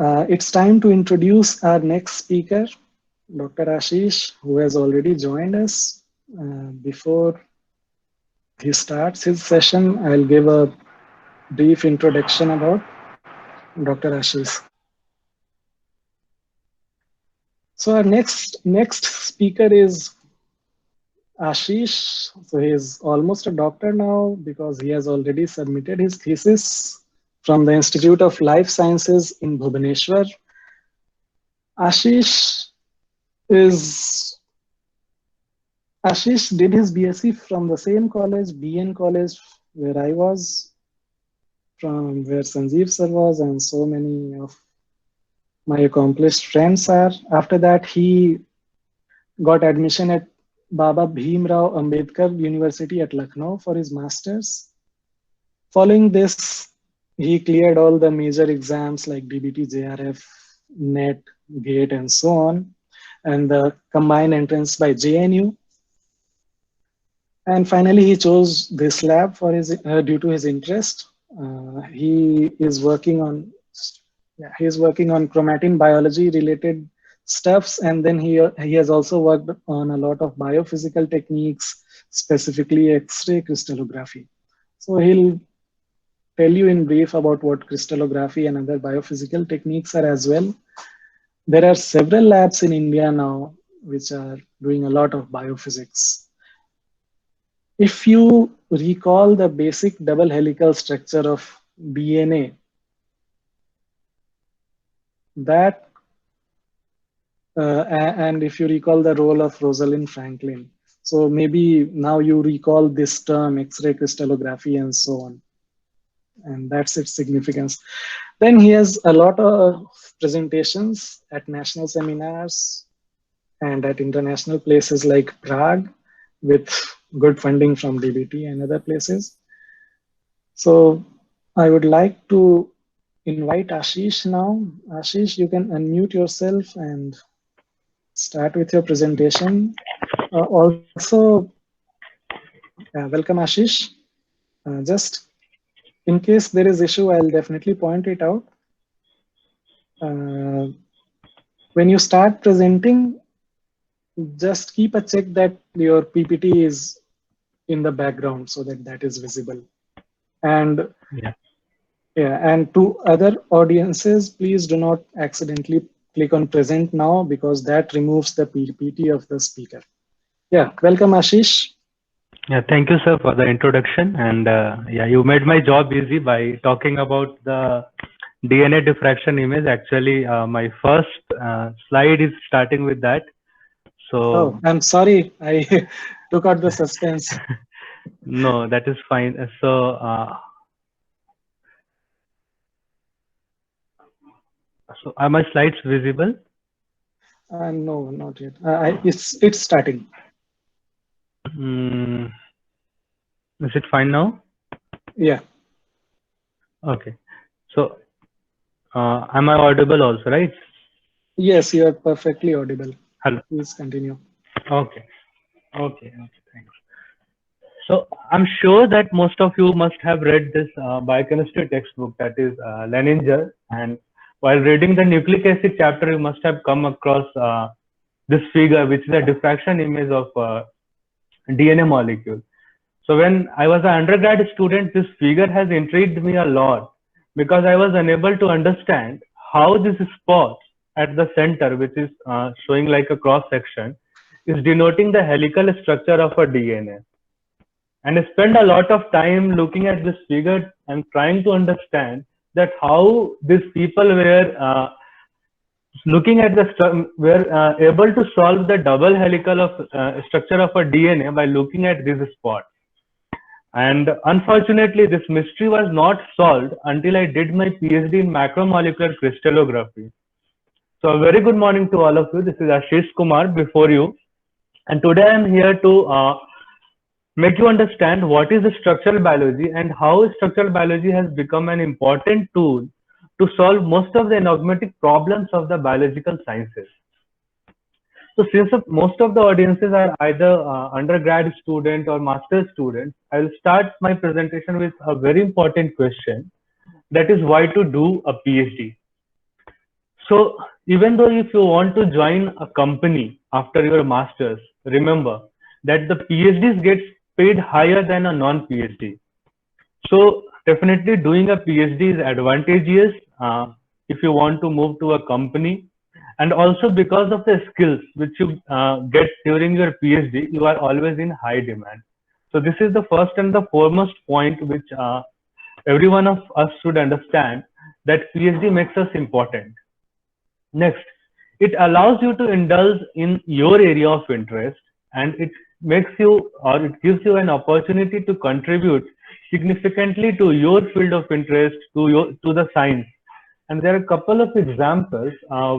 It's time to introduce our next speaker, Dr. Ashish, who has already joined us. Before he starts his session, I'll give a brief introduction about Dr. Ashish. So our next speaker is Ashish. So he is almost a doctor now because he has already submitted his thesis from the Institute of Life Sciences in Bhubaneswar. Ashish is Ashish did his BSc from the same college, BN college, where I was, from where Sanjeev sir was, and so many of my accomplished friends are. After that, he got admission at Baba Bhimrao Ambedkar University at Lucknow for his master's. Following this, he cleared all the major exams like DBT, JRF, NET, GATE, and so on, and the combined entrance by JNU. And finally, he chose this lab for his due to his interest. He is working on chromatin biology related stuffs, and then he has also worked on a lot of biophysical techniques, specifically X-ray crystallography. So he'll tell you in brief about what crystallography and other biophysical techniques are as well. There are several labs in India now which are doing a lot of biophysics. If you recall the basic double helical structure of DNA, that and if you recall the role of Rosalind Franklin, so maybe now you recall this term X-ray crystallography and so on, and that's its significance. Then he has a lot of presentations at national seminars and at international places like Prague with good funding from DBT and other places. So I would like to invite Ashish now. Ashish, you can unmute yourself and start with your presentation. Also, welcome Ashish. Just in case there is issue, I'll definitely point it out. When you start presenting, just keep a check that your PPT is in the background so that that is visible. And and to other audiences, please do not accidentally click on present now because that removes the PPT of the speaker. Yeah, welcome Ashish. Yeah, thank you, sir, for the introduction. And yeah, you made my job easy by talking about the DNA diffraction image. Actually, my first slide is starting with that. So, oh, I'm sorry, I took out the suspense. No, that is fine. So are my slides visible? No, not yet. It's starting. Is it fine now? Yeah. Okay. So am I audible also, right? Yes, you are perfectly audible. Hello. Please continue. Okay. Okay. Thanks. So I'm sure that most of you must have read this biochemistry textbook, that is Leninger, and while reading the nucleic acid chapter, you must have come across this figure, which is a diffraction image of DNA molecule. So when I was an undergrad student, this figure has intrigued me a lot because I was unable to understand how this spot at the center, which is showing like a cross section, is denoting the helical structure of a DNA. And I spent a lot of time looking at this figure and trying to understand that how these people were looking at were able to solve the double helical of structure of a DNA by looking at this spot. And unfortunately, this mystery was not solved until I did my PhD in macromolecular crystallography. So a very good morning to all of you. This is Ashish Kumar before you. And today I am here to make you understand what is structural biology and how structural biology has become an important tool to solve most of the enigmatic problems of the biological sciences. So since most of the audiences are either undergrad student or master's students, I will start my presentation with a very important question, that is why to do a PhD. So even though if you want to join a company after your masters, remember that the PhDs gets paid higher than a non-PhD. So definitely doing a PhD is advantageous if you want to move to a company, and also because of the skills which you get during your PhD, you are always in high demand. So this is the first and the foremost point which every one of us should understand, that PhD makes us important. Next, it allows you to indulge in your area of interest, and it makes you, or it gives you an opportunity to contribute significantly to your field of interest, to the science. And there are a couple of examples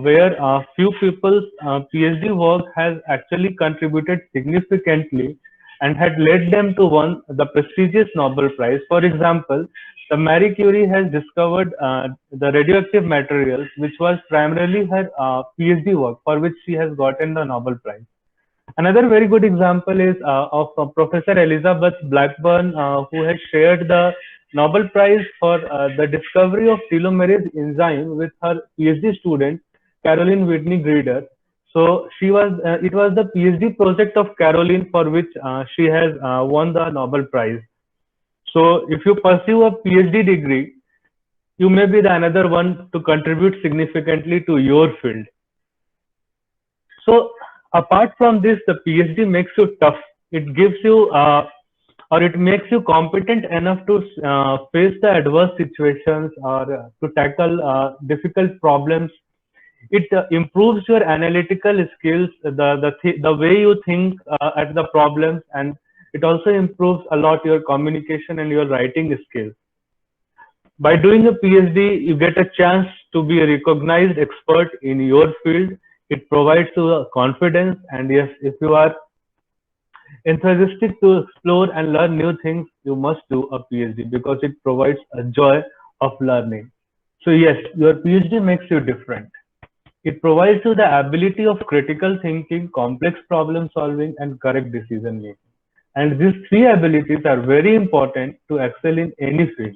where few people's PhD work has actually contributed significantly and had led them to win the prestigious Nobel Prize. For example, the Marie Curie has discovered the radioactive materials, which was primarily her PhD work, for which she has gotten the Nobel Prize. Another very good example is of Professor Elizabeth Blackburn, who has shared the Nobel Prize for the discovery of telomerase enzyme with her PhD student, Caroline Whitney Grieder. So it was the PhD project of Caroline for which she has won the Nobel Prize. So if you pursue a PhD degree, you may be the another one to contribute significantly to your field. So apart from this, the PhD makes you tough. It gives you, or it makes you competent enough to face the adverse situations, or to tackle difficult problems. It improves your analytical skills, the way you think at the problems, and it also improves a lot your communication and your writing skills. By doing a PhD, you get a chance to be a recognized expert in your field. It provides you a confidence, and yes, if you are enthusiastic to explore and learn new things, you must do a PhD because it provides a joy of learning. So yes, your PhD makes you different. It provides you the ability of critical thinking, complex problem solving, and correct decision making. And these three abilities are very important to excel in any field.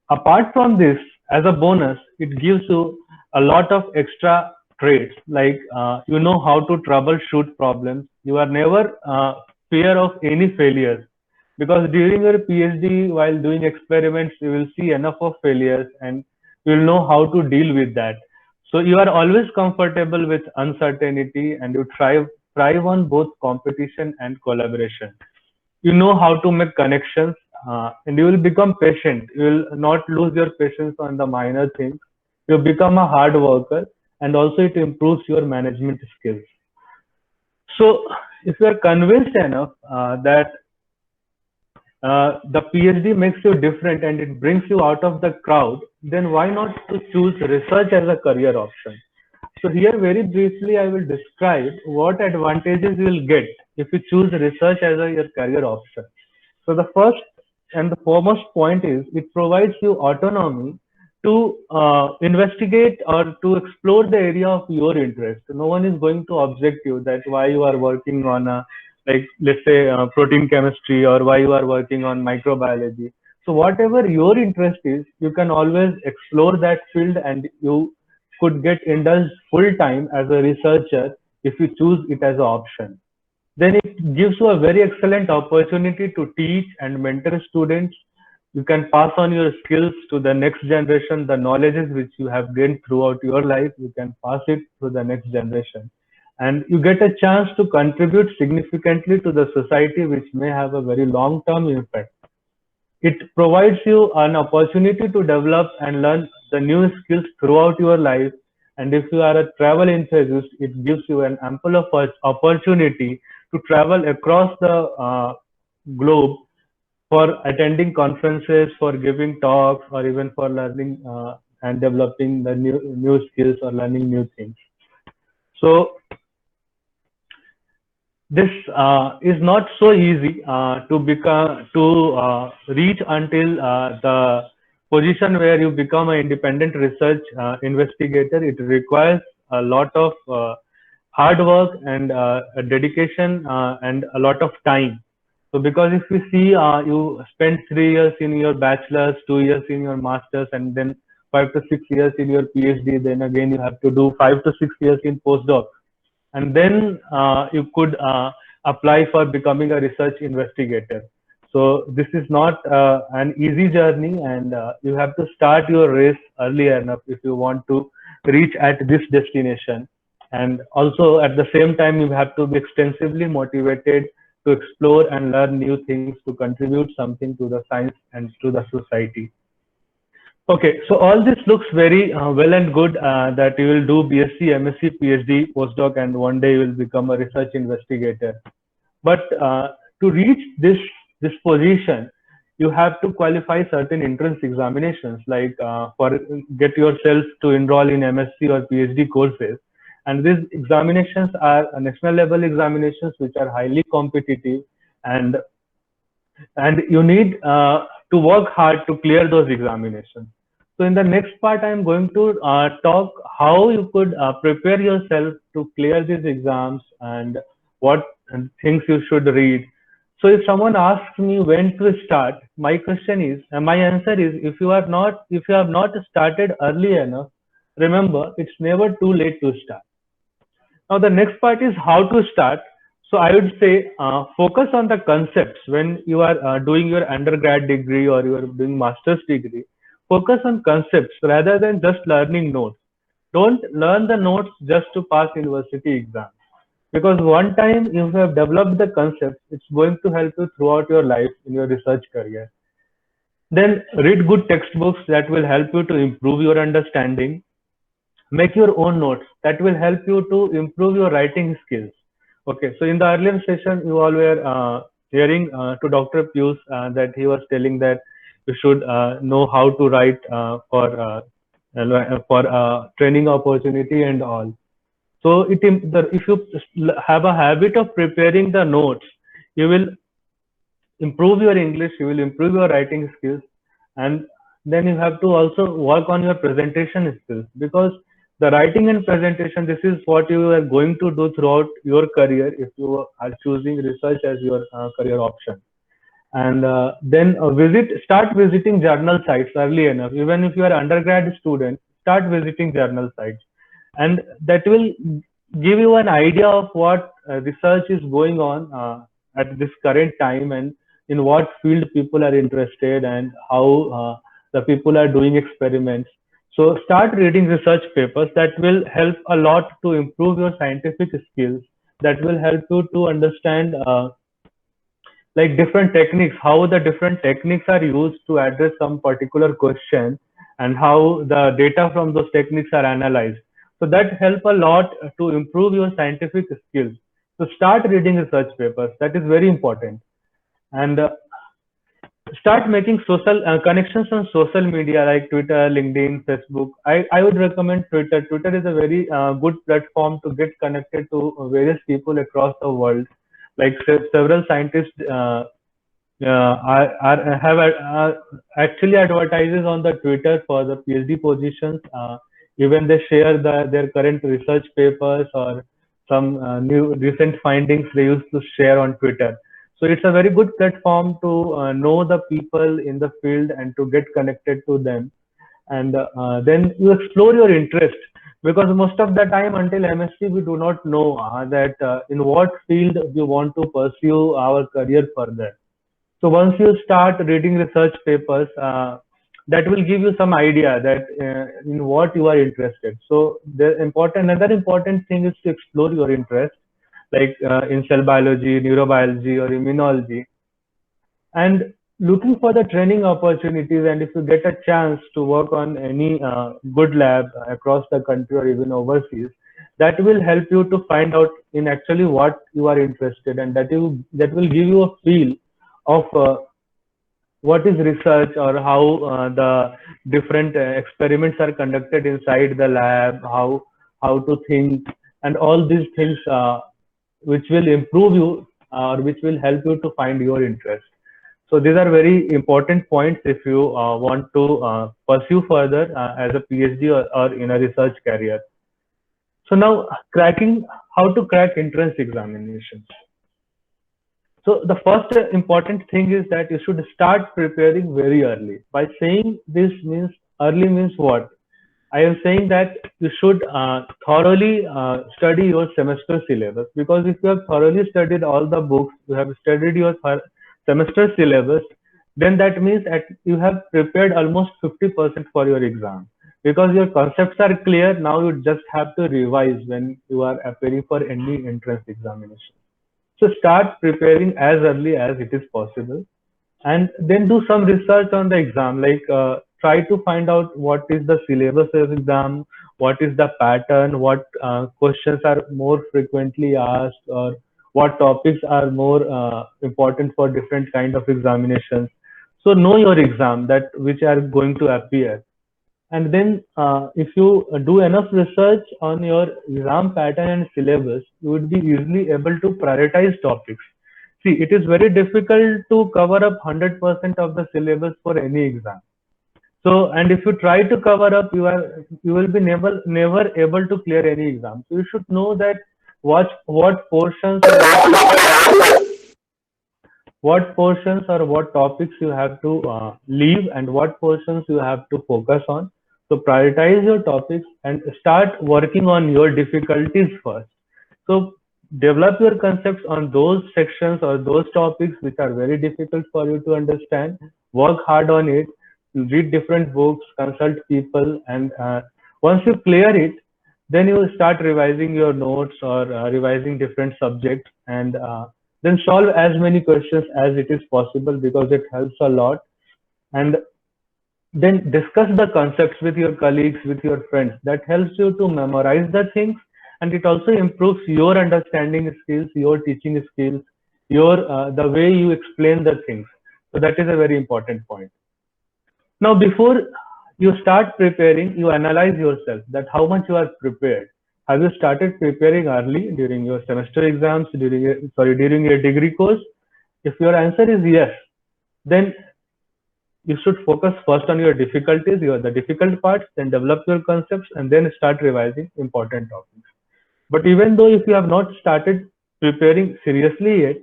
Apart from this, as a bonus, it gives you a lot of extra traits, like you know how to troubleshoot problems. You are never fear of any failures, because during your PhD, while doing experiments, you will see enough of failures and you will know how to deal with that. So you are always comfortable with uncertainty, and you thrive on both competition and collaboration. You know how to make connections, and you will become patient. You will not lose your patience on the minor things. You become a hard worker, and also it improves your management skills. So if you are convinced enough that the PhD makes you different and it brings you out of the crowd, then why not to choose research as a career option? So here very briefly, I will describe what advantages you will get if you choose research as your career option. So the first and the foremost point is it provides you autonomy to investigate or to explore the area of your interest. No one is going to object you that why you are working on a, like, let's say protein chemistry, or why you are working on microbiology. So whatever your interest is, you can always explore that field, and you could get indulged full time as a researcher if you choose it as an option. Then it gives you a very excellent opportunity to teach and mentor students. You can pass on your skills to the next generation, the knowledges which you have gained throughout your life, you can pass it to the next generation. And you get a chance to contribute significantly to the society, which may have a very long term impact. It provides you an opportunity to develop and learn the new skills throughout your life. And if you are a travel enthusiast, it gives you an ample of opportunity to travel across the globe for attending conferences, for giving talks, or even for learning and developing the new skills or learning new things. So this is not so easy to reach until the position where you become an independent research investigator. It requires a lot of hard work and dedication and a lot of time. So because if you see, you spend 3 years in your bachelor's, 2 years in your master's, and then 5 to 6 years in your PhD, then again you have to do 5 to 6 years in postdoc, and then you could apply for becoming a research investigator. So this is not an easy journey, and you have to start your race early enough if you want to reach at this destination. And also at the same time, you have to be extensively motivated to explore and learn new things to contribute something to the science and to the society. Okay, so all this looks very well and good that you will do BSc, MSc, PhD, postdoc, and one day you will become a research investigator. But to reach this position, you have to qualify certain entrance examinations, like for get yourself to enroll in MSc or PhD courses. And these examinations are national level examinations, which are highly competitive, and you need to work hard to clear those examinations. So in the next part, I'm going to talk how you could prepare yourself to clear these exams and what things you should read. So if someone asks me when to start, my question is, and my answer is, if you have not started early enough, remember it's never too late to start. Now the next part is how to start. So I would say focus on the concepts when you are doing your undergrad degree or you are doing master's degree. Focus on concepts rather than just learning notes. Don't learn the notes just to pass university exams. Because one time you have developed the concepts, it's going to help you throughout your life in your research career. Then read good textbooks that will help you to improve your understanding. Make your own notes that will help you to improve your writing skills. Okay, so in the earlier session, you all were hearing to Dr. Pius that he was telling that you should know how to write for training opportunity and all. So if you have a habit of preparing the notes, you will improve your English, you will improve your writing skills, and then you have to also work on your presentation skills, because the writing and presentation, this is what you are going to do throughout your career if you are choosing research as your career option. And then start visiting journal sites early enough. Even if you are undergrad student, start visiting journal sites, and that will give you an idea of what research is going on at this current time, and in what field people are interested, and how the people are doing experiments. So start reading research papers. That will help a lot to improve your scientific skills. That will help you to understand like different techniques, how the different techniques are used to address some particular question, and how the data from those techniques are analyzed. So that help a lot to improve your scientific skills. So start reading research papers. That is very important. And start making social connections on social media like Twitter, LinkedIn, Facebook. I would recommend Twitter. Twitter is a very good platform to get connected to various people across the world. Like several scientists have actually advertises on the Twitter for the PhD positions. Even they share their current research papers or some new recent findings they used to share on Twitter. So it's a very good platform to know the people in the field and to get connected to them. And then you explore your interest, because most of the time until MSc we do not know that in what field we want to pursue our career further. So once you start reading research papers, that will give you some idea that in what you are interested. So another important thing is to explore your interest, like in cell biology, neurobiology, or immunology, and looking for the training opportunities. And if you get a chance to work on any good lab across the country or even overseas, that will help you to find out in actually what you are interested, and that will give you a feel of what is research, or how the different experiments are conducted inside the lab, how to think, and all these things which will improve you or which will help you to find your interest. So these are very important points if you want to pursue further as a PhD or in a research career. So now how to crack entrance examinations. So the first important thing is that you should start preparing very early. By saying this means Early means what? I am saying that you should thoroughly study your semester syllabus, because if you have thoroughly studied all the books, you have studied your semester syllabus, then that means that you have prepared almost 50% for your exam, because your concepts are clear. Now you just have to revise when you are appearing for any entrance examination. So start preparing as early as it is possible, and then do some research on the exam, like try to find out what is the syllabus of exam, what is the pattern, what questions are more frequently asked, or what topics are more important for different kind of examinations. So know your exam, that which are going to appear. And then if you do enough research on your exam pattern and syllabus, you would be easily able to prioritize topics. See, it is very difficult to cover up 100% of the syllabus for any exam. So, and if you try to cover up, you will be never able to clear any exam. So you should know that what portions or what topics you have to leave, and what portions you have to focus on. So prioritize your topics and start working on your difficulties first. So develop your concepts on those sections or those topics which are very difficult for you to understand. Work hard on it. Read different books, consult people, and once you clear it, then you start revising your notes, or revising different subjects, and then solve as many questions as it is possible, because it helps a lot. And then discuss the concepts with your colleagues, with your friends. That helps you to memorize the things, and it also improves your understanding skills, your teaching skills, your the way you explain the things. So that is a very important point. Now, before you start preparing, you analyze yourself, that how much you are prepared. Have you started preparing early during your semester exams, during your degree course? If your answer is yes, then you should focus first on your difficulties, the difficult parts, then develop your concepts, and then start revising important topics. But even though if you have not started preparing seriously yet,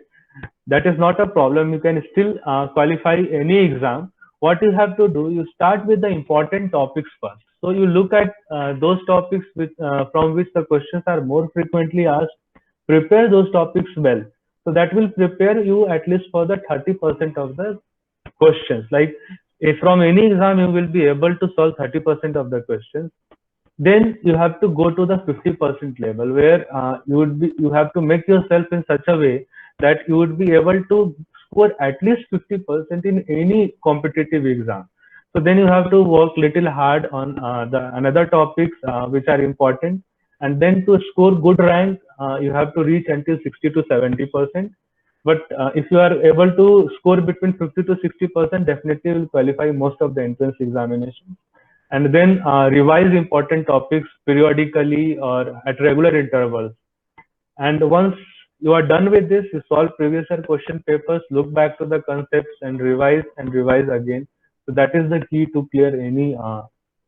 that is not a problem. You can still qualify any exam. What you have to do, you start with the important topics first. So you look at those topics from which the questions are more frequently asked. Prepare those topics well. So that will prepare you at least for the 30% of the questions. Like if from any exam you will be able to solve 30% of the questions, then you have to go to the 50% level, where you have to make yourself in such a way that you would be able to score at least 50% in any competitive exam. So then you have to work little hard on the another topics which are important, and then to score good rank, you have to reach until 60 to 70%. But if you are able to score between 50 to 60%, definitely will qualify most of the entrance examinations. And then revise important topics periodically or at regular intervals. And once you are done with this, you solve previous year question papers, look back to the concepts, and revise again. So that is the key to clear any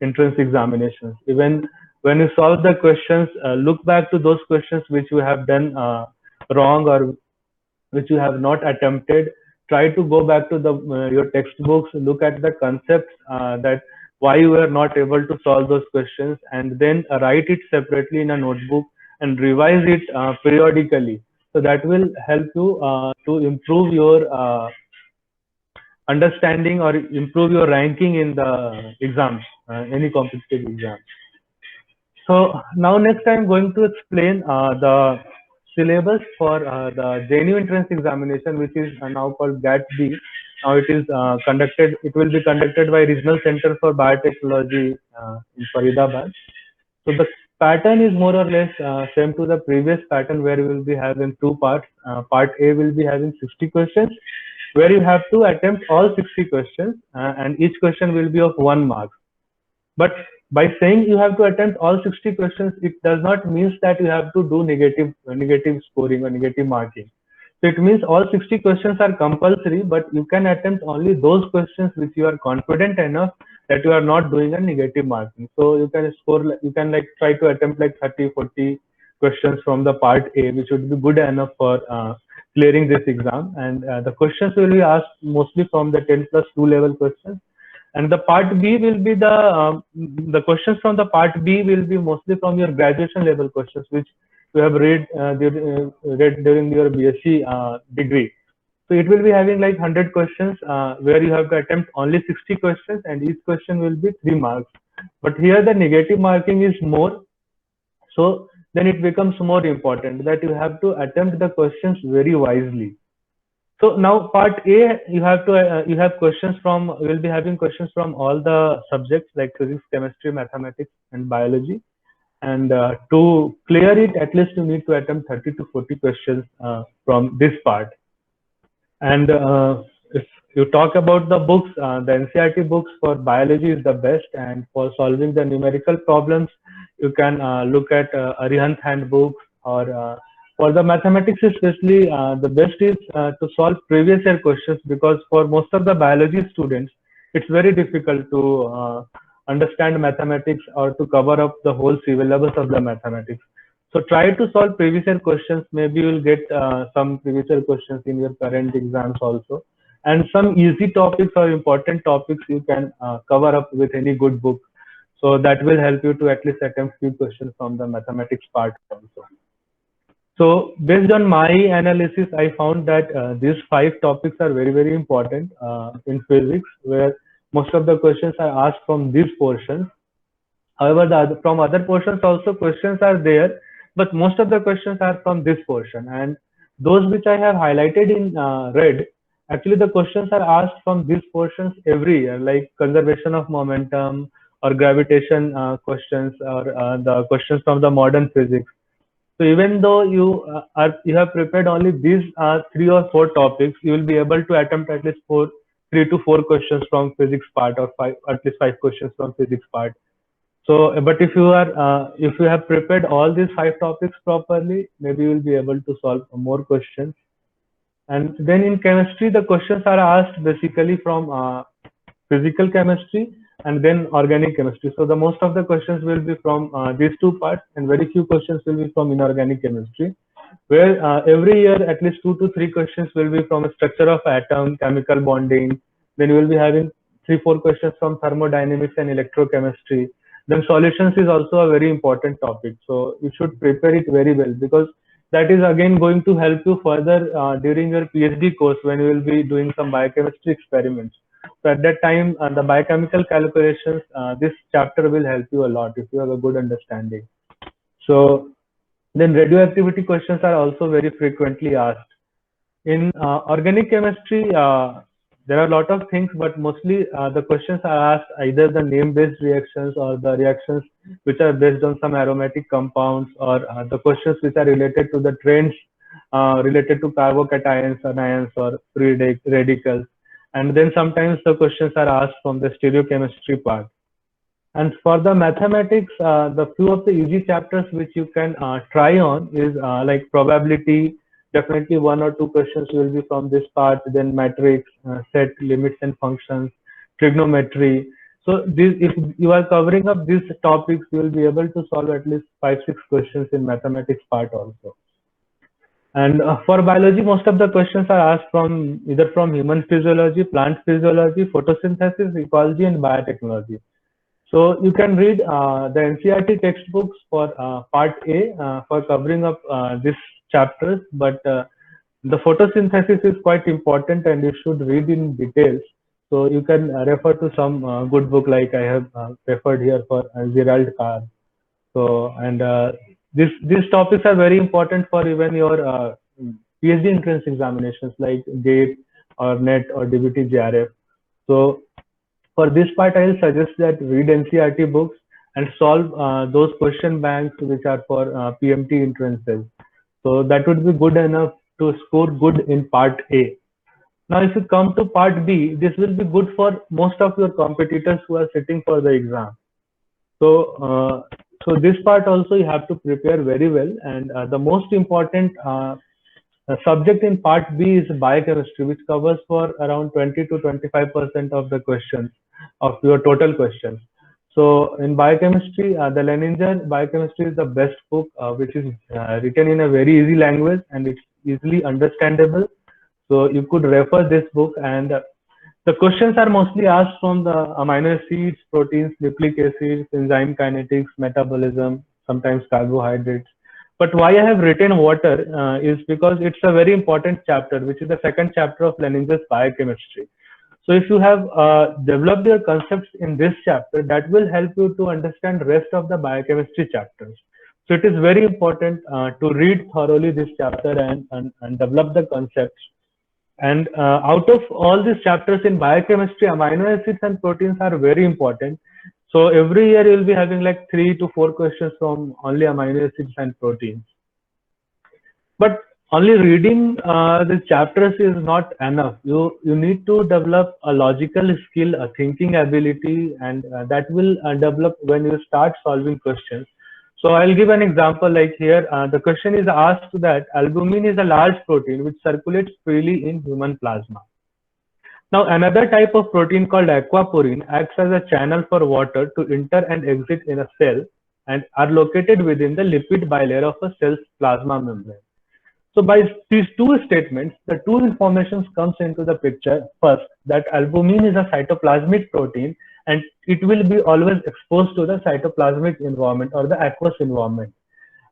entrance examinations. Even when you solve the questions, look back to those questions which you have done wrong, or which you have not attempted. Try to go back to the your textbooks, look at the concepts, that why you were not able to solve those questions, and then write it separately in a notebook and revise it periodically. So that will help you to improve your understanding, or improve your ranking in the exams, any competitive exams. So now next I'm going to explain the syllabus for the JNU entrance examination, which is now called GAT-B. Now it will be conducted by Regional Center for Biotechnology in Faridabad. So the pattern is more or less same to the previous pattern, where we will be having two parts. Part A will be having 60 questions, where you have to attempt all 60 questions, and each question will be of 1 mark. But by saying you have to attempt all 60 questions, it does not mean that you have to do negative scoring or negative marking. So it means all 60 questions are compulsory, but you can attempt only those questions which you are confident enough that you are not doing a negative marking. So you can like try to attempt like 30, 40 questions from the part A, which would be good enough for clearing this exam. And the questions will be asked mostly from the 10+2 level questions. And the part B will be the questions from the part B will be mostly from your graduation level questions, which you have read during your BSc degree. So it will be having like 100 questions where you have to attempt only 60 questions, and each question will be 3 marks. But here the negative marking is more, so then it becomes more important that you have to attempt the questions very wisely. So now part A, you have questions from, we'll be having questions from all the subjects like physics, chemistry, mathematics, and biology. And to clear it, at least you need to attempt 30 to 40 questions from this part. And if you talk about the books, the NCERT books for biology is the best, and for solving the numerical problems, you can look at Arihant handbooks, or for the mathematics especially, the best is to solve previous year questions, because for most of the biology students, it's very difficult to understand mathematics or to cover up the whole syllabus of the mathematics. So try to solve previous year questions. Maybe you'll get some previous year questions in your current exams also. And some easy topics or important topics you can cover up with any good book. So that will help you to at least attempt few questions from the mathematics part also. So based on my analysis, I found that these 5 topics are very, very important in physics, where most of the questions are asked from these portions. However, from other portions also questions are there, but most of the questions are from this portion. And those which I have highlighted in red, actually the questions are asked from these portions every year, like conservation of momentum or gravitation questions, or the questions from the modern physics. So even though you have prepared only these 3 or 4 topics, you will be able to attempt at least 3 to 4 questions from physics part, or at least 5 questions from physics part. So, but if you have prepared all these 5 topics properly, maybe you will be able to solve more questions. And then in chemistry, the questions are asked basically from physical chemistry and then organic chemistry. So the most of the questions will be from these 2 parts, and very few questions will be from inorganic chemistry, where every year at least 2 to 3 questions will be from a structure of atom, chemical bonding. Then you will be having 3-4 questions from thermodynamics and electrochemistry. Then solutions is also a very important topic. So you should prepare it very well, because that is again going to help you further during your PhD course, when you will be doing some biochemistry experiments. So at that time, the biochemical calculations, this chapter will help you a lot if you have a good understanding. So then radioactivity questions are also very frequently asked. In organic chemistry, there are a lot of things, but mostly the questions are asked either the name-based reactions, or the reactions which are based on some aromatic compounds, or the questions which are related to the trends related to carbocations, anions, or free radicals. And then sometimes the questions are asked from the stereochemistry part. And for the mathematics, the few of the easy chapters which you can try on is like probability. Definitely 1 or 2 questions will be from this part. Then matrix, set, limits and functions, trigonometry. So if you are covering up these topics, you will be able to solve at least 5-6 questions in mathematics part also. And for biology, most of the questions are asked from either from human physiology, plant physiology, photosynthesis, ecology, and biotechnology. So you can read the NCERT textbooks for part A for covering up these chapters, but the photosynthesis is quite important and you should read in details. So you can refer to some good book, like I have referred here for Gerald Carr. So, and these topics are very important for even your PhD entrance examinations like GATE or NET or DBT JRF. So for this part, I will suggest that read NCERT books and solve those question banks which are for PMT entrances. So that would be good enough to score good in part A. Now, if you come to part B, this will be good for most of your competitors who are sitting for the exam. So, so this part also you have to prepare very well. And the most important subject in part B is biochemistry, which covers for around 20 to 25% of the questions of your total questions. So in biochemistry, the Leninger Biochemistry is the best book, which is written in a very easy language and it's easily understandable. So you could refer this book, and The questions are mostly asked from the amino acids, proteins, nucleic acids, enzyme kinetics, metabolism, sometimes carbohydrates. But why I have written water is because it's a very important chapter, which is the second chapter of Leninger's biochemistry. So if you have developed your concepts in this chapter, that will help you to understand rest of the biochemistry chapters. So it is very important to read thoroughly this chapter and develop the concepts. And out of all these chapters in biochemistry, amino acids and proteins are very important. So every year you'll be having like 3 to 4 questions from only amino acids and proteins. But only reading the chapters is not enough. You need to develop a logical skill, a thinking ability, and that will develop when you start solving questions. So I'll give an example. Like here, the question is asked that albumin is a large protein which circulates freely in human plasma. Now, another type of protein called aquaporine acts as a channel for water to enter and exit in a cell and are located within the lipid bilayer of a cell's plasma membrane. So by these two statements, the two informations comes into the picture. First, that albumin is a cytoplasmic protein and it will be always exposed to the cytoplasmic environment or the aqueous environment.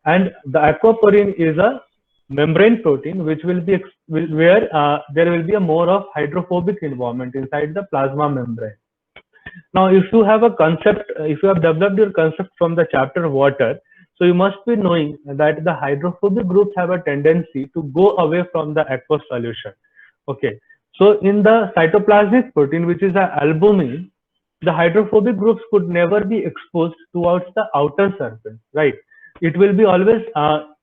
And the aquaporine is a membrane protein which will be where there will be a more of hydrophobic environment inside the plasma membrane. Now, if you have a concept, if you have developed your concept from the chapter water, so you must be knowing that the hydrophobic groups have a tendency to go away from the aqueous solution. Okay. So in the cytoplasmic protein, which is a albumin, the hydrophobic groups could never be exposed towards the outer surface, right? It will be always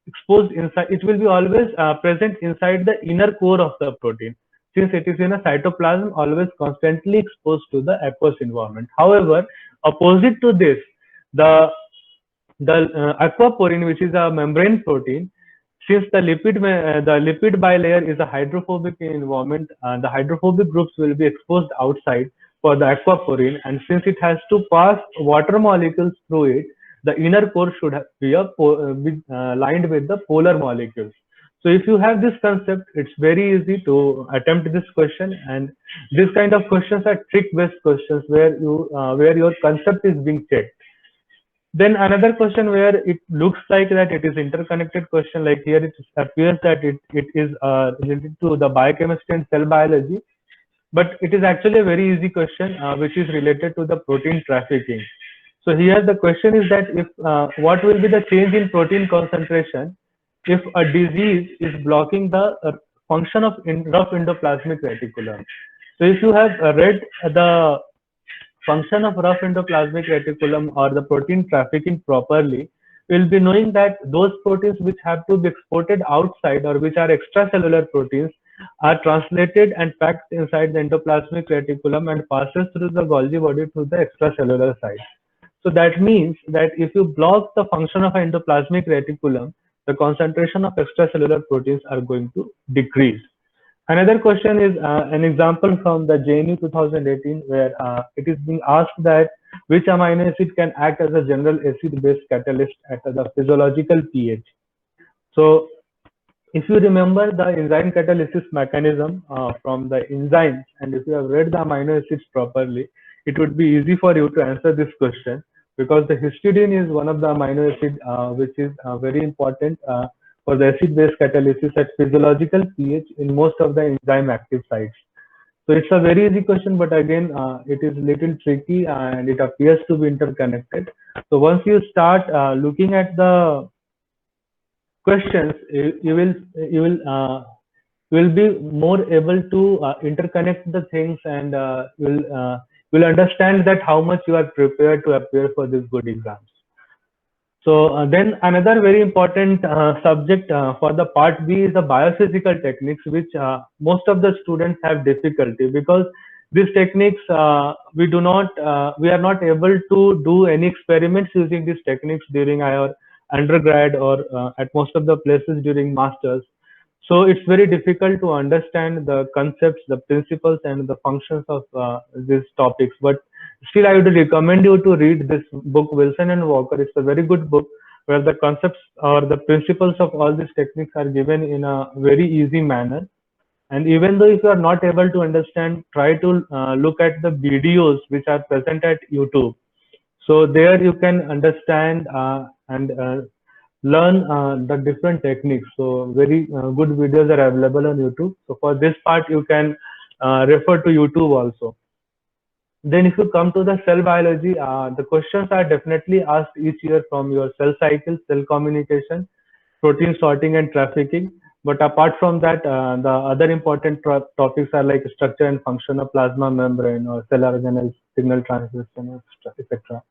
exposed inside, it will be always present inside the inner core of the protein, since it is in a cytoplasm, always constantly exposed to the aqueous environment. However, opposite to this, the aquaporine, which is a membrane protein, since the lipid bilayer is a hydrophobic environment, the hydrophobic groups will be exposed outside for the aquaporine, and since it has to pass water molecules through it, the inner core should be lined with the polar molecules. So if you have this concept, it's very easy to attempt this question, and this kind of questions are trick-based questions where your concept is being checked. Then another question where it looks like that it is interconnected question, like here it appears that it is related to the biochemistry and cell biology, but it is actually a very easy question which is related to the protein trafficking. So here the question is that if what will be the change in protein concentration if a disease is blocking the function of rough endoplasmic reticulum. So if you have read the function of rough endoplasmic reticulum or the protein trafficking properly, we'll be knowing that those proteins which have to be exported outside or which are extracellular proteins are translated and packed inside the endoplasmic reticulum and passes through the Golgi body to the extracellular side. So that means that if you block the function of endoplasmic reticulum, the concentration of extracellular proteins are going to decrease. Another question is an example from the JNU 2018 where it is being asked that which amino acid can act as a general acid-base catalyst at the physiological pH. So if you remember the enzyme catalysis mechanism from the enzymes, and if you have read the amino acids properly, it would be easy for you to answer this question, because the histidine is one of the amino acid which is very important for the acid-base catalysis at physiological pH in most of the enzyme active sites. So it's a very easy question, but again, it is little tricky and it appears to be interconnected. So once you start looking at the questions, you will be more able to interconnect the things, and will understand that how much you are prepared to appear for these good exams. So then another very important subject for the part B is the biophysical techniques, which most of the students have difficulty, because these techniques we are not able to do any experiments using these techniques during our undergrad or at most of the places during masters. So it's very difficult to understand the concepts, the principles, and the functions of these topics. But still, I would recommend you to read this book, Wilson and Walker. It's a very good book where the concepts or the principles of all these techniques are given in a very easy manner. And even though if you are not able to understand, try to look at the videos which are present at YouTube. So there you can understand and learn the different techniques. So very good videos are available on YouTube. So for this part, you can refer to YouTube also. Then if you come to the cell biology, the questions are definitely asked each year from your cell cycle, cell communication, protein sorting and trafficking. But apart from that, the other important topics are like structure and function of plasma membrane or cell organelles, signal transmission, etc.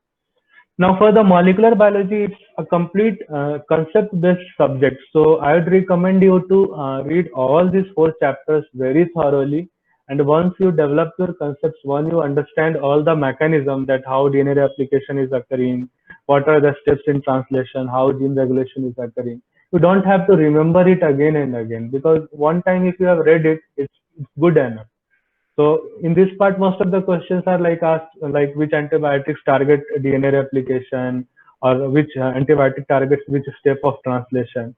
Now for the molecular biology, it's a complete concept-based subject. So I would recommend you to read all these 4 chapters very thoroughly. And once you develop your concepts, once you understand all the mechanism that how DNA replication is occurring, what are the steps in translation, how gene regulation is occurring, you don't have to remember it again and again, because one time if you have read it, it's good enough. So in this part, most of the questions are like asked, like which antibiotics target DNA replication, or which antibiotic targets which step of translation.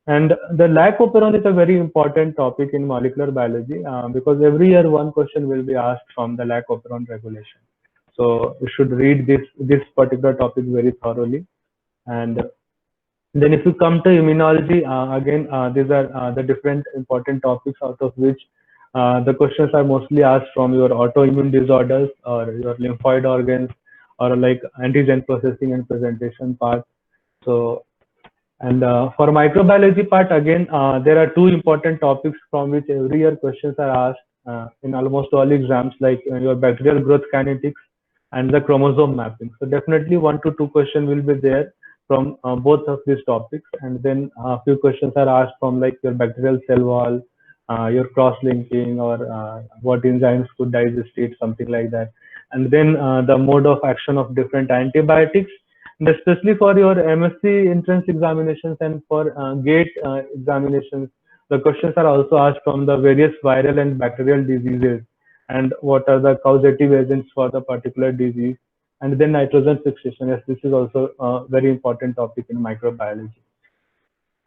And the lac operon is a very important topic in molecular biology, because every year one question will be asked from the lac operon regulation. So you should read this particular topic very thoroughly. And then if you come to immunology, again, these are the different important topics out of which the questions are mostly asked from your autoimmune disorders or your lymphoid organs or like antigen processing and presentation part. So, and for microbiology part, again, there are 2 important topics from which every year questions are asked in almost all exams, like your bacterial growth kinetics and the chromosome mapping. So definitely 1 to 2 questions will be there from both of these topics, and then a few questions are asked from like your bacterial cell wall, your cross-linking, or what enzymes could digest it, something like that. And then the mode of action of different antibiotics, and especially for your MSc entrance examinations and for GATE examinations, the questions are also asked from the various viral and bacterial diseases and what are the causative agents for the particular disease. And then nitrogen fixation, yes, this is also a very important topic in microbiology.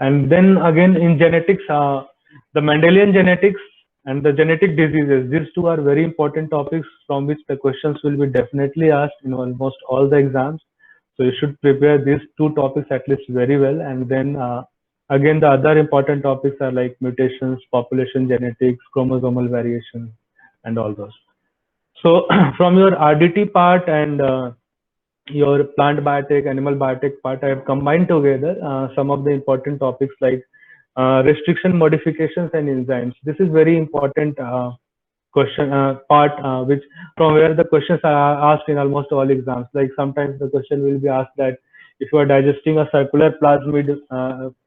And then again in genetics, the Mendelian genetics and the genetic diseases, these 2 are very important topics from which the questions will be definitely asked in almost all the exams. So you should prepare these 2 topics at least very well. And then again, the other important topics are like mutations, population genetics, chromosomal variation, and all those. So from your RDT part and your plant biotech, animal biotech part, I have combined together some of the important topics like restriction, modifications, and enzymes. This is very important question part, which from where the questions are asked in almost all exams. Like sometimes the question will be asked that if you are digesting a circular plasmid,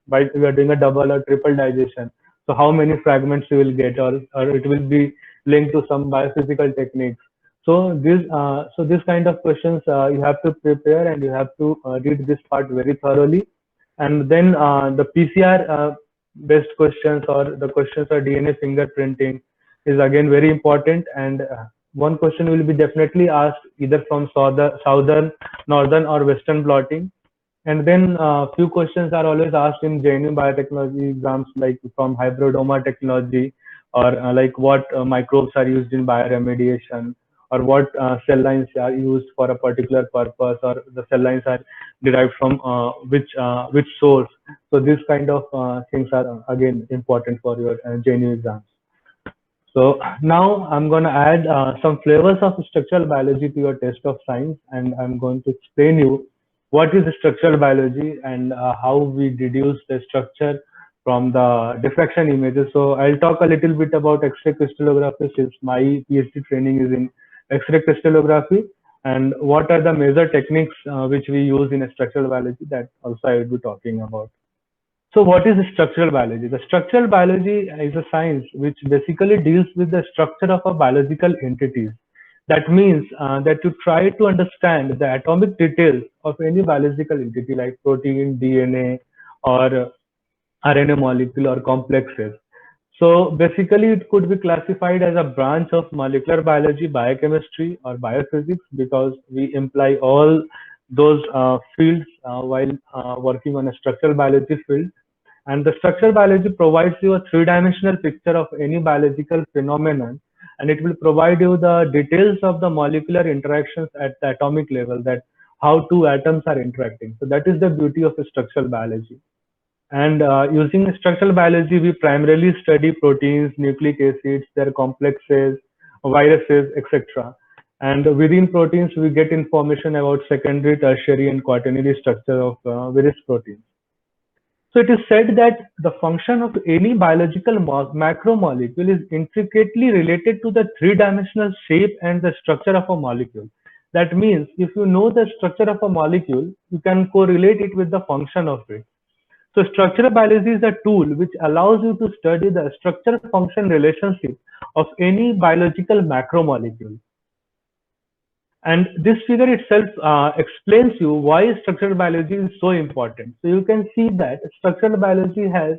by you are doing a double or triple digestion, so how many fragments you will get, or it will be linked to some biophysical techniques. So this kind of questions you have to prepare, and you have to read this part very thoroughly. And then the PCR based questions, or the questions for DNA fingerprinting, is again very important. And one question will be definitely asked either from southern, northern, or western blotting. And then few questions are always asked in JNU biotechnology exams, like from hybridoma technology, or like what microbes are used in bioremediation, or what cell lines are used for a particular purpose, or the cell lines are derived from which source. So these kind of things are again important for your JNU exams. So now I'm going to add some flavors of structural biology to your test of science, and I'm going to explain you what is structural biology and how we deduce the structure from the diffraction images. So I'll talk a little bit about X-ray crystallography, since my PhD training is in X-ray crystallography, and what are the major techniques which we use in structural biology, that also I will be talking about. So what is structural biology? The structural biology is a science which basically deals with the structure of a biological entities. That means that you try to understand the atomic details of any biological entity like protein, DNA, or RNA molecule, or complexes. So basically it could be classified as a branch of molecular biology, biochemistry, or biophysics, because we imply all those fields while working on a structural biology field. And the structural biology provides you a three-dimensional picture of any biological phenomenon, and it will provide you the details of the molecular interactions at the atomic level, that how two atoms are interacting. So that is the beauty of structural biology. And using structural biology, we primarily study proteins, nucleic acids, their complexes, viruses, etc. And within proteins, we get information about secondary, tertiary, and quaternary structure of various proteins. So it is said that the function of any biological macromolecule is intricately related to the three-dimensional shape and the structure of a molecule. That means if you know the structure of a molecule, you can correlate it with the function of it. So structural biology is a tool which allows you to study the structure-function relationship of any biological macromolecule. And this figure itself explains you why structural biology is so important. So you can see that structural biology has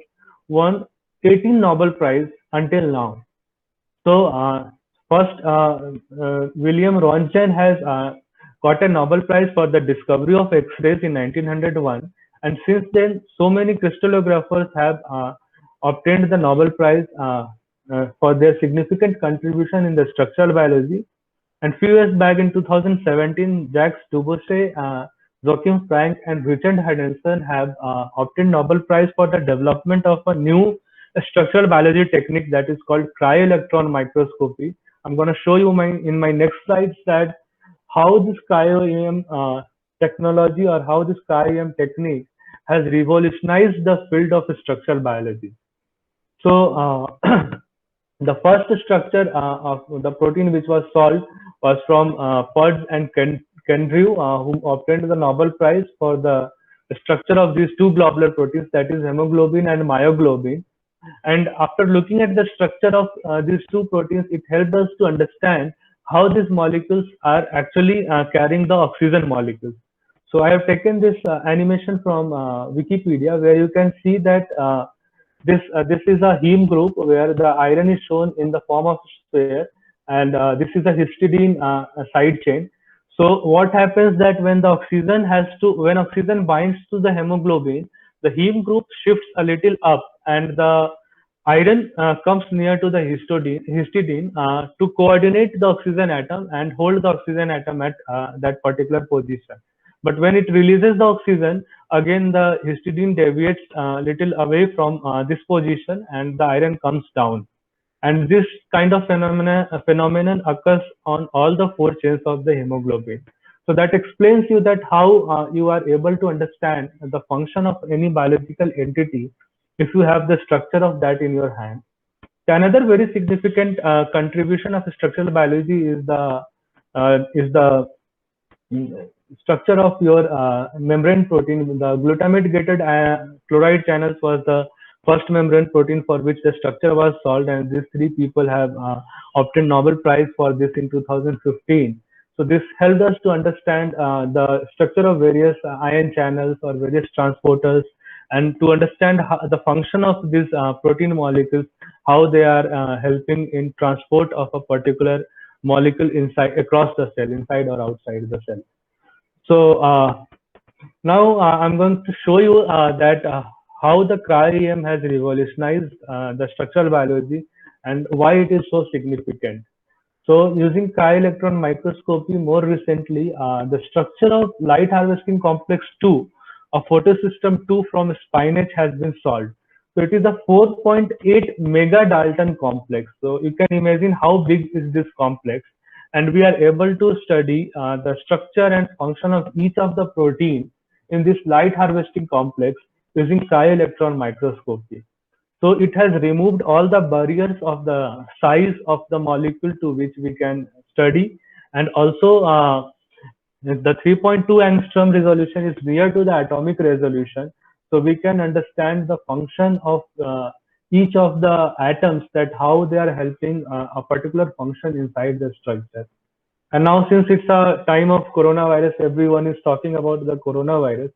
won 18 Nobel Prize until now. So first, William Röntgen has got a Nobel Prize for the discovery of X-rays in 1901, and since then, so many crystallographers have obtained the Nobel Prize for their significant contribution in the structural biology. And few years back in 2017, Jacques Dubochet, Joachim Frank, and Richard Henderson have obtained Nobel Prize for the development of a new structural biology technique that is called cryo-electron microscopy. I'm going to show you in my next slides that how this cryo-EM technology or how this cryo-EM technique has revolutionized the field of structural biology. So the first structure of the protein which was solved was from Purd and Kendrew, who obtained the Nobel Prize for the structure of these two globular proteins, that is hemoglobin and myoglobin. And after looking at the structure of these two proteins, it helped us to understand how these molecules are actually carrying the oxygen molecules. So I have taken this animation from Wikipedia, where you can see that this is a heme group where the iron is shown in the form of sphere, and this is a histidine side chain. So what happens that when oxygen binds to the hemoglobin, the heme group shifts a little up, and the iron comes near to the histidine to coordinate the oxygen atom and hold the oxygen atom at that particular position. But when it releases the oxygen, again the histidine deviates a little away from this position, and the iron comes down. And this kind of phenomenon occurs on all the four chains of the hemoglobin. So that explains you that how you are able to understand the function of any biological entity if you have the structure of that in your hand. Another very significant contribution of structural biology is the structure of your membrane protein. The glutamate gated chloride channels was the first membrane protein for which the structure was solved, and these three people have obtained Nobel Prize for this in 2015. So this helped us to understand the structure of various ion channels or various transporters, and to understand the function of these protein molecules, how they are helping in transport of a particular molecule across the cell, inside or outside the cell. So now I'm going to show you that how the cryo-EM has revolutionized the structural biology and why it is so significant. So using cryo-electron microscopy more recently, the structure of light harvesting complex 2, a photosystem 2 from spinach, has been solved. So it is a 4.8 megadalton complex. So you can imagine how big is this complex. And we are able to study the structure and function of each of the protein in this light harvesting complex using cryo-electron microscopy. So it has removed all the barriers of the size of the molecule to which we can study, and also the 3.2 angstrom resolution is near to the atomic resolution, so we can understand the function of each of the atoms, that how they are helping a particular function inside the structure. And now, since it's a time of coronavirus, everyone is talking about the coronavirus.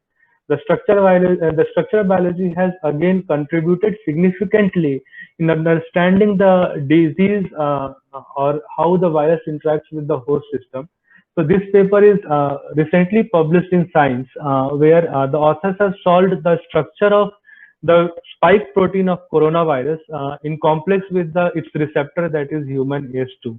The structural biology has again contributed significantly in understanding the disease or how the virus interacts with the host system. So this paper is recently published in Science, where the authors have solved the structure of the spike protein of coronavirus in complex with its receptor, that is human ACE2.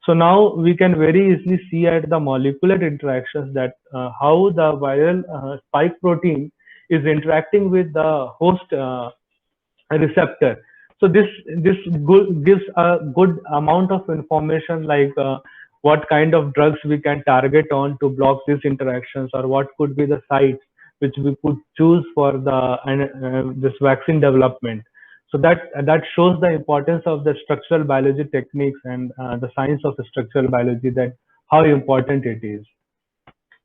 So now we can very easily see at the molecular interactions that how the viral spike protein is interacting with the host receptor. So this gives a good amount of information, like what kind of drugs we can target on to block these interactions, or what could be the sites which we could choose for the this vaccine development. So that shows the importance of the structural biology techniques and the science of structural biology, that how important it is.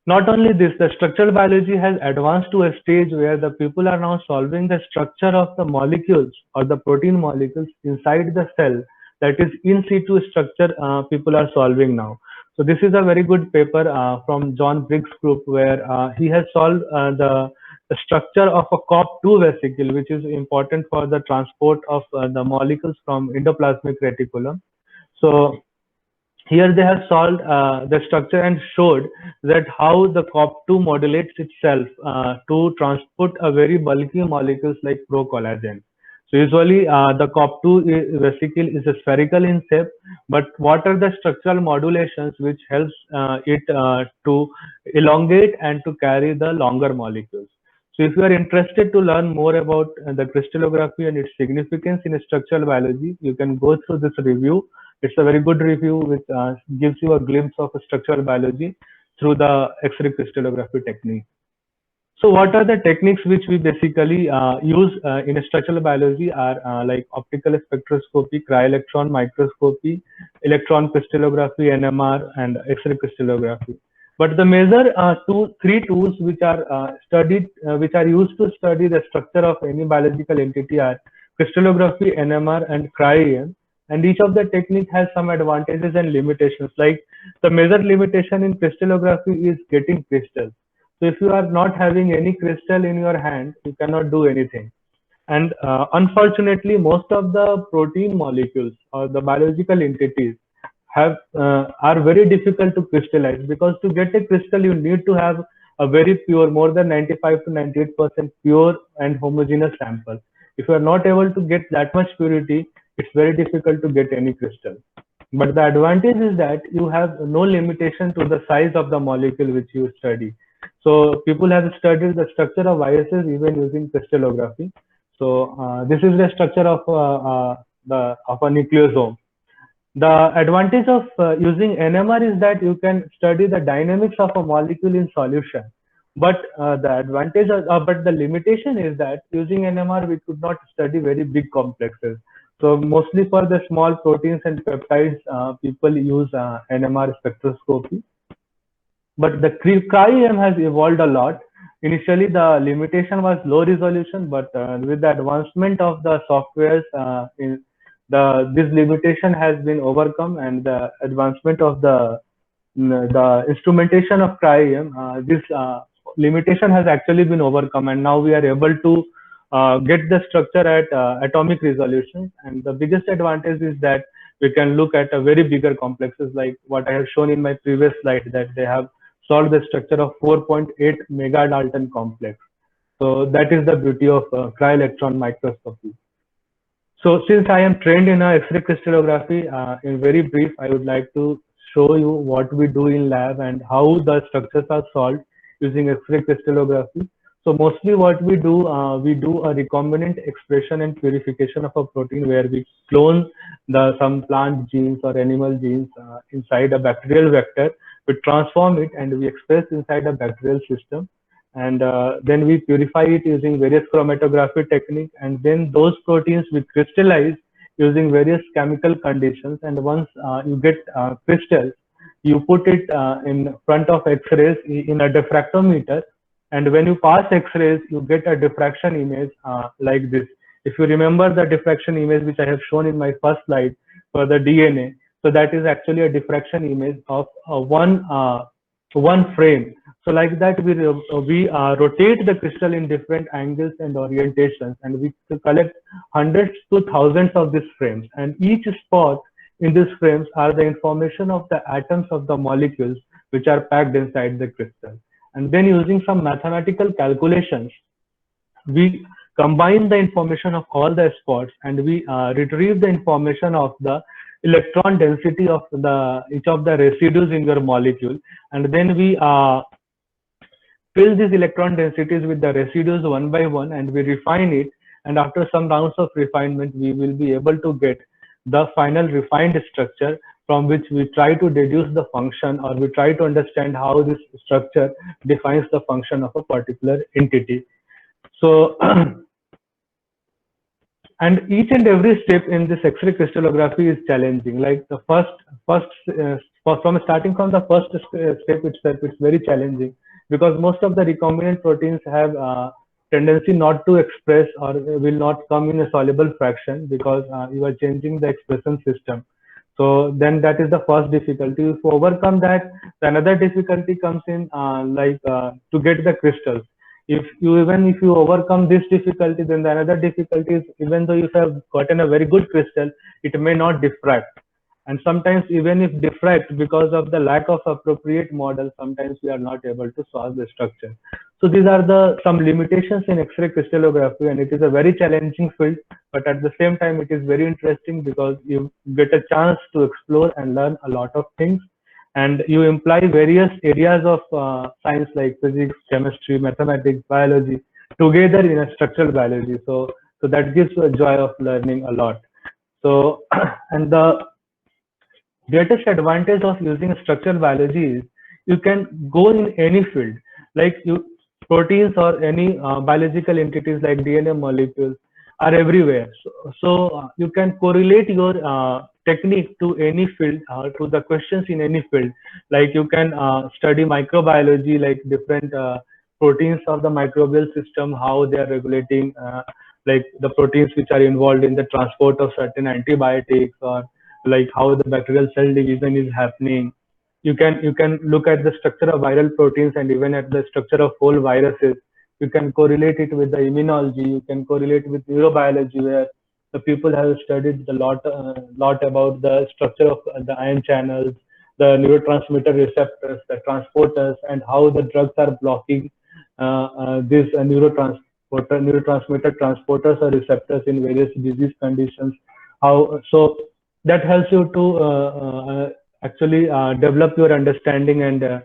Not only this, the structural biology has advanced to a stage where the people are now solving the structure of the molecules or the protein molecules inside the cell, that is in situ structure people are solving now. So this is a very good paper from John Briggs group, where he has solved the structure of a COP2 vesicle, which is important for the transport of the molecules from endoplasmic reticulum. So here they have solved the structure and showed that how the COP2 modulates itself to transport a very bulky molecules like procollagen. So usually the COP2 vesicle is a spherical in shape, but what are the structural modulations which helps it to elongate and to carry the longer molecules? So if you are interested to learn more about the crystallography and its significance in structural biology, you can go through this review. It's a very good review which gives you a glimpse of structural biology through the X-ray crystallography technique. So what are the techniques which we basically use in structural biology are like optical spectroscopy, cryo-electron microscopy, electron crystallography, NMR, and X-ray crystallography. But the major three tools which are which are used to study the structure of any biological entity are crystallography, NMR, and cryo-EM. And each of the technique has some advantages and limitations. Like the major limitation in crystallography is getting crystals. So if you are not having any crystal in your hand, you cannot do anything. And unfortunately, most of the protein molecules or the biological entities have are very difficult to crystallize, because to get a crystal, you need to have a very pure, more than 95 to 98% pure and homogeneous sample. If you are not able to get that much purity, it's very difficult to get any crystal. But the advantage is that you have no limitation to the size of the molecule which you study. So people have studied the structure of viruses even using crystallography. So this is the structure of a nucleosome. The advantage of using NMR is that you can study the dynamics of a molecule in solution. But but the limitation is that using NMR we could not study very big complexes. So mostly for the small proteins and peptides, people use NMR spectroscopy. But the cryo-EM has evolved a lot. Initially, the limitation was low resolution, but with the advancement of the softwares, this limitation has been overcome, and the advancement of the instrumentation of cryo-EM, this limitation has actually been overcome, and now we are able to get the structure at atomic resolution. And the biggest advantage is that we can look at a very bigger complexes, like what I have shown in my previous slide, that they have solved the structure of 4.8 megadalton complex. So that is the beauty of cryo-electron microscopy. So since I am trained in X-ray crystallography, in very brief, I would like to show you what we do in lab and how the structures are solved using X-ray crystallography. So mostly what we do a recombinant expression and purification of a protein, where we clone some plant genes or animal genes inside a bacterial vector. We transform it and we express inside a bacterial system. And then we purify it using various chromatography technique. And then those proteins we crystallize using various chemical conditions. And once you get crystals, you put it in front of X-rays in a diffractometer. And when you pass X-rays, you get a diffraction image like this. If you remember the diffraction image which I have shown in my first slide for the DNA, so that is actually a diffraction image of one frame. So like that, we rotate the crystal in different angles and orientations, and we collect hundreds to thousands of these frames. And each spot in these frames are the information of the atoms of the molecules which are packed inside the crystal. And then using some mathematical calculations, we combine the information of all the spots, and we retrieve the information of the electron density of each of the residues in your molecule, and then we fill these electron densities with the residues one by one, and we refine it. And after some rounds of refinement, we will be able to get the final refined structure, from which we try to deduce the function, or we try to understand how this structure defines the function of a particular entity. So and each and every step in this X-ray crystallography is challenging. Like the from starting from the first step itself, it's very challenging, because most of the recombinant proteins have tendency not to express, or will not come in a soluble fraction, because you are changing the expression system. So then that is the first difficulty. If you overcome that, the another difficulty comes in to get the crystals. Even if you overcome this difficulty, then the another difficulty is, even though you have gotten a very good crystal, it may not diffract. And sometimes even if diffract, because of the lack of appropriate model, sometimes we are not able to solve the structure. So these are some limitations in X-ray crystallography, and it is a very challenging field, but at the same time it is very interesting, because you get a chance to explore and learn a lot of things, and you imply various areas of science like physics, chemistry, mathematics, biology together in a structural biology. So that gives you a joy of learning a lot. So and the greatest advantage of using structural biology is you can go in any field, like proteins or any biological entities like DNA molecules are everywhere. So you can correlate your technique to any field, to the questions in any field. Like you can study microbiology, like different proteins of the microbial system, how they are regulating, like the proteins which are involved in the transport of certain antibiotics, or like how the bacterial cell division is happening. You can look at the structure of viral proteins, and even at the structure of whole viruses. You can correlate it with the immunology. You can correlate with neurobiology, where the people have studied a lot about the structure of the ion channels, the neurotransmitter receptors, the transporters, and how the drugs are blocking these neurotransmitter transporters or receptors in various disease conditions. So that helps you to actually develop your understanding, and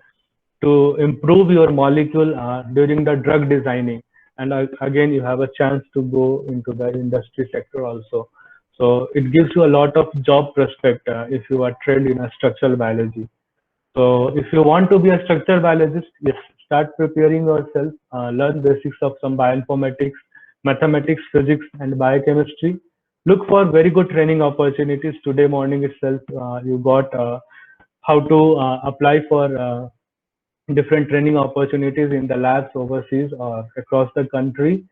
to improve your molecule during the drug designing. And again, you have a chance to go into the industry sector also. So it gives you a lot of job prospect if you are trained in a structural biology. So if you want to be a structural biologist, yes, start preparing yourself, learn basics of some bioinformatics, mathematics, physics, and biochemistry. Look for very good training opportunities. Today morning itself, you got how to apply for different training opportunities in the labs overseas or across the country.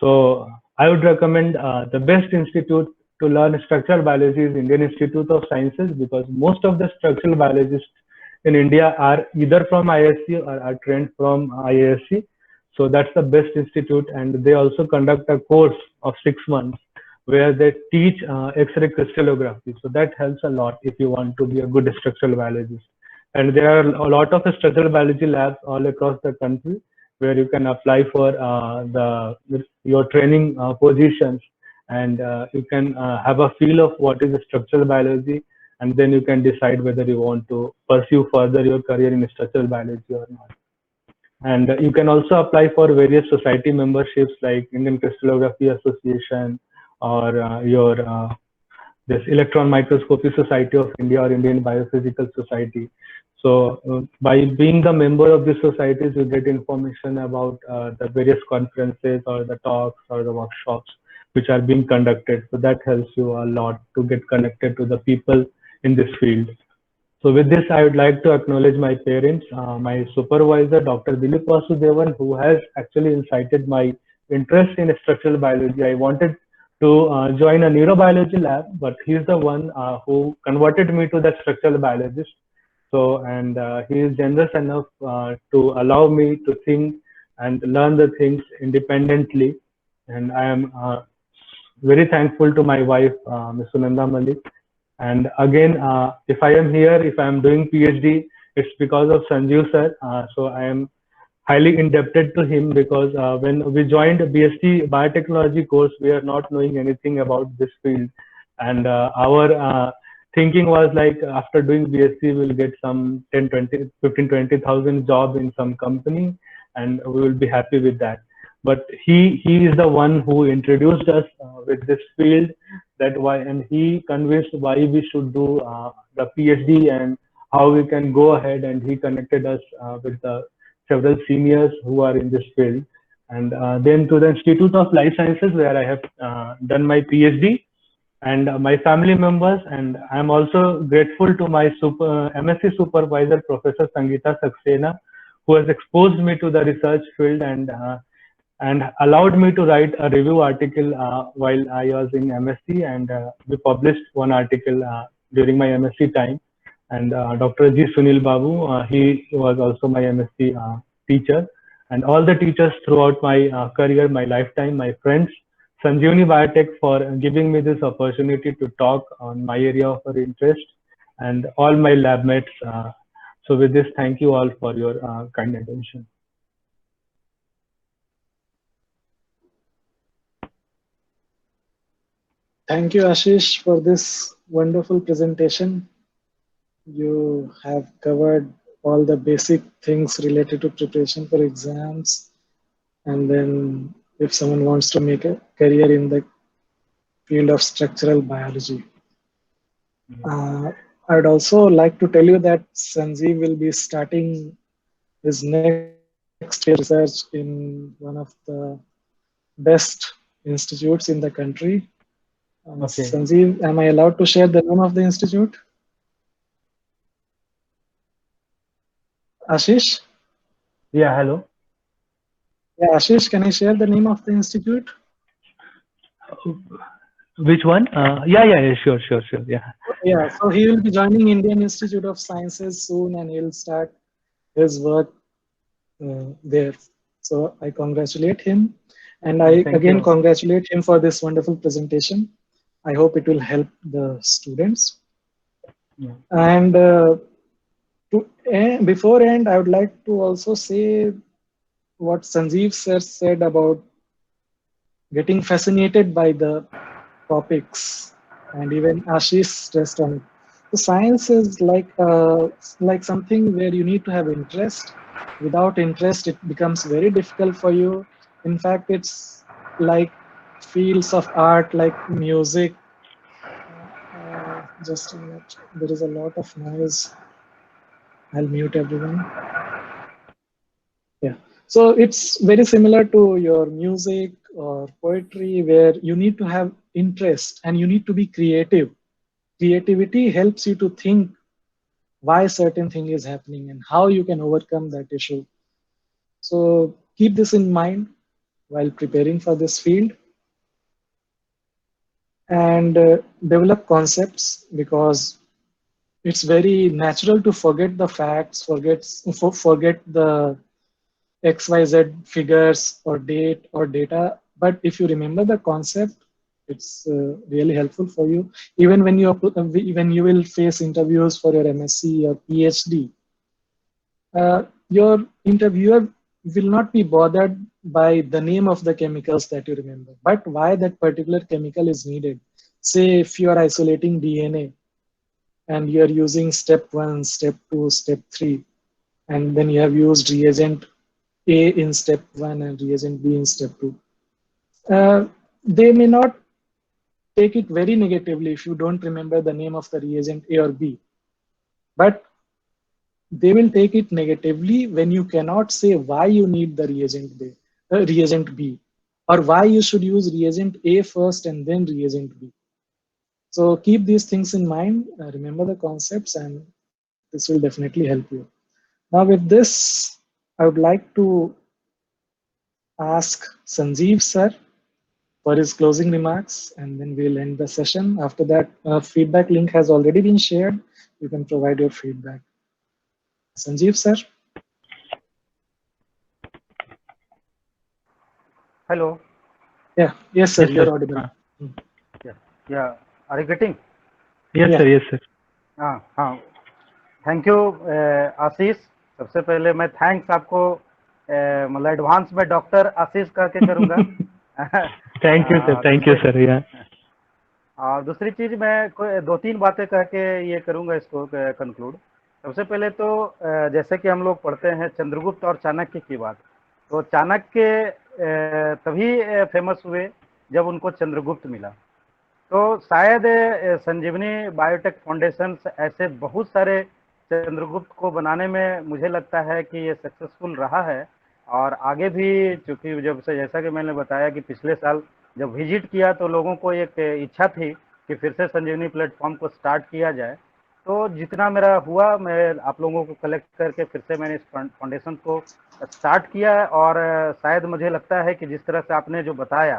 So I would recommend the best institute to learn structural biology is Indian Institute of Sciences, because most of the structural biologists in India are either from ISC or are trained from IASC. So that's the best institute, and they also conduct a course of 6 months where they teach X-ray crystallography. So that helps a lot if you want to be a good structural biologist. And there are a lot of structural biology labs all across the country where you can apply for your training positions, and you can have a feel of what is structural biology, and then you can decide whether you want to pursue further your career in structural biology or not. And you can also apply for various society memberships like Indian Crystallography Association, or this Electron Microscopy Society of India, or Indian Biophysical Society. So by being the member of these societies, you get information about the various conferences or the talks or the workshops which are being conducted. So that helps you a lot to get connected to the people in this field. So with this, I would like to acknowledge my parents, my supervisor, Dr. Dilip Vasudevan, who has actually incited my interest in structural biology. I wanted to join a neurobiology lab, but he's the one who converted me to the structural biologist. So, and he is generous enough to allow me to think and learn the things independently. And I am very thankful to my wife, Ms. Sunanda Malik. And again, if I am here, if I am doing PhD, it's because of Sanjeev sir. So I am highly indebted to him, because when we joined BSc biotechnology course, we are not knowing anything about this field, and our thinking was like, after doing BSc we'll get some 10, 20, 15, 20,000 job in some company, and we will be happy with that. But he is the one who introduced us with this field, that why, and he convinced why we should do the PhD and how we can go ahead, and he connected us with the several seniors who are in this field, and then to the Institute of Life Sciences, where I have done my PhD, and my family members, and I'm also grateful to my MSc supervisor, Professor Sangeeta Saxena, who has exposed me to the research field, and allowed me to write a review article while I was in MSc, and we published one article during my MSc time. And Dr. G. Sunil Babu, he was also my MSc teacher, and all the teachers throughout my career, my lifetime, my friends, Sanjeevani Biotech, for giving me this opportunity to talk on my area of interest, and all my lab mates. So with this, thank you all for your kind attention. Thank you, Ashish, for this wonderful presentation. You have covered all the basic things related to preparation for exams. And then if someone wants to make a career in the field of structural biology. I would also like to tell you that Sanjeev will be starting his next research in one of the best institutes in the country. Okay. Sanjeev, am I allowed to share the name of the institute? Ashish? Yeah, hello. Yeah, Ashish, can I share the name of the institute? Which one? Yeah, sure. Yeah. Yeah, so he will be joining Indian Institute of Sciences soon, and he'll start his work there. So I congratulate him, and I again congratulate him for this wonderful presentation. I hope it will help the students. Yeah. And before end, I would like to also say what Sanjeev sir said about getting fascinated by the topics, and even Ashish stressed on it. So science is like something where you need to have interest. Without interest, it becomes very difficult for you. In fact, it's like fields of art, like music. Just a minute. There is a lot of noise. I'll mute everyone. Yeah. So it's very similar to your music or poetry, where you need to have interest and you need to be creative. Creativity helps you to think why certain thing is happening and how you can overcome that issue. So keep this in mind while preparing for this field, and develop concepts, because it's very natural to forget the facts, forget the XYZ figures or date or data. But if you remember the concept, it's really helpful for you. Even when you will face interviews for your MSc or PhD, your interviewer will not be bothered by the name of the chemicals that you remember, but why that particular chemical is needed. Say if you are isolating DNA and you are using step 1, step 2, step 3, and then you have used reagent A in step 1 and reagent B in step 2. They may not take it very negatively if you don't remember the name of the reagent A or B, but they will take it negatively when you cannot say why you need the reagent B, or why you should use reagent A first and then reagent B. So keep these things in mind, remember the concepts, and this will definitely help you. Now with this, I would like to ask Sanjeev sir for his closing remarks, and then we'll end the session. After that, feedback link has already been shared. You can provide your feedback. Sanjeev sir. Hello. Yeah. Yes, sir. You're audible. Yeah. Are you getting? Yes, sir. Yes, sir. हाँ. Thank you आशीष. सबसे पहले मैं thanks आपको मतलब advance में doctor आशीष करके करूंगा। Thank you sir, thank you sir. या और दूसरी चीज मैं दो तीन बातें कह के ये करूंगा इसको कंक्लूड। सबसे पहले तो जैसे कि हम लोग पढ़ते हैं चंद्रगुप्त और चाणक्य की बात, तो चाणक्य तभी फेमस हुए जब उनको चंद्रगुप्त मिला। तो शायद संजीवनी बायोटेक फाउंडेशन ऐसे बहुत सारे चंद्रगुप्त को बनाने में मुझे लगता है कि ये सक्सेसफुल रहा है। और आगे भी, चूंकि जब से जैसा कि मैंने बताया कि पिछले साल जब विजिट किया तो लोगों को एक इच्छा थी कि फिर से संजीवनी प्लेटफॉर्म को स्टार्ट किया जाए। तो जितना मेरा हुआ मैं आप लोगों को कलेक्ट करके फिर से मैंने इस फाउंडेशन को स्टार्ट किया है। और शायद मुझे लगता है कि जिस तरह से आपने जो बताया,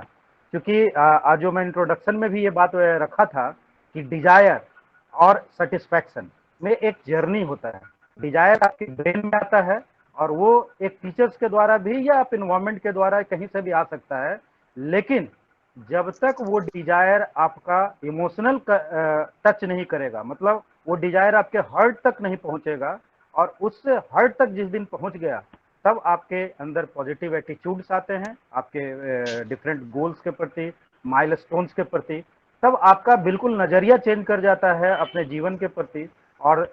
क्योंकि आज जो मैं इंट्रोडक्शन में भी ये बात रखा था कि डिजायर और सेटिस्फैक्शन में एक जर्नी होता है। डिजायर आपके ब्रेन में आता है और वो एक टीचर्स के द्वारा भी या आप इन्वायरमेंट के द्वारा कहीं से भी आ सकता है, लेकिन जब तक वो डिजायर आपका इमोशनल टच नहीं करेगा, मतलब वो डिजायर आपके हार्ट तक नहीं पहुंचेगा, और उस हार्ट तक जिस दिन पहुंच गया तब आपके अंदर पॉजिटिव एटीट्यूड्स आते हैं आपके डिफरेंट गोल्स के प्रति, माइलस्टोन्स के प्रति। तब आपका बिल्कुल नजरिया चेंज कर जाता है अपने जीवन के प्रति। और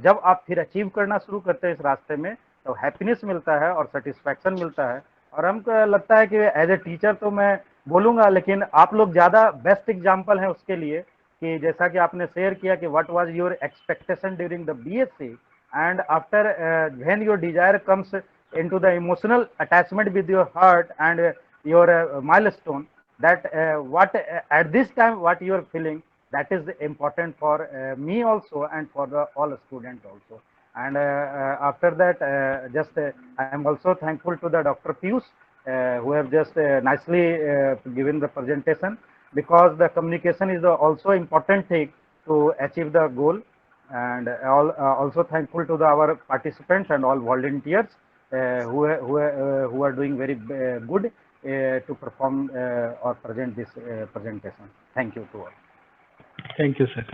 जब आप फिर अचीव करना शुरू करते हैं इस रास्ते में, तो हैप्पीनेस मिलता है और सेटिस्फैक्शन मिलता है। और हमको लगता है कि एज ए टीचर तो मैं बोलूंगा, लेकिन आप लोग ज्यादा बेस्ट एग्जाम्पल हैं उसके लिए, कि जैसा कि आपने शेयर किया कि what was your expectation during the BSc, and after when your desire comes into the emotional attachment with your heart and your milestone, that what at this time what you are feeling, that is important for me also and for the all students also. And after that I am also thankful to the Dr. Piyush who have just nicely given the presentation, because the communication is also important thing to achieve the goal. And also thankful to our participants and all volunteers who are doing very good to perform or present this presentation. Thank you to all. Thank you sir.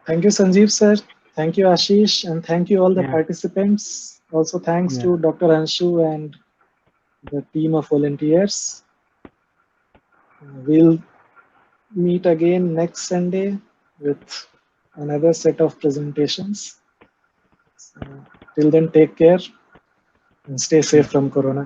Thank you, Sanjeev sir. Thank you, Ashish, and thank you all the Yeah. participants. Also, thanks to Dr. Anshu and the team of volunteers. We'll meet again next Sunday with another set of presentations. So, till then, take care and stay safe from Corona.